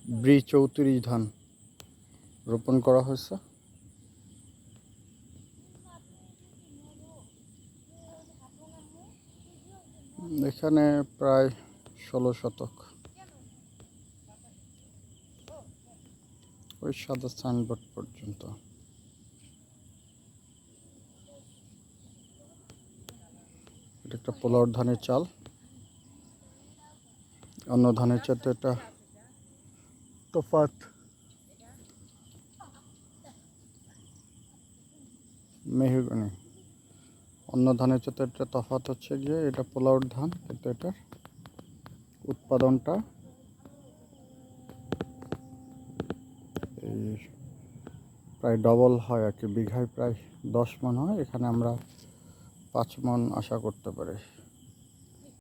B34 ধান রোপণ করা হয়েছে। এখানে প্রায় 16 শতক। ওই সাদা সাইনবোর্ড পর্যন্ত। এটা একটা পোলাও ধানের চাল। অন্য ধানের চাইতে এটা তফাৎ। মেহগনি। অন্য ধানের চাইতে এটা তফাৎ হচ্ছে গিয়ে এটা পোলাওর ধান, কিন্তু এটার উৎপাদনটা এই প্রায় ডবল হয় আর কি। বিঘায় প্রায় 10 মণ হয়, এখানে আমরা 5 মণ আশা করতে পারি।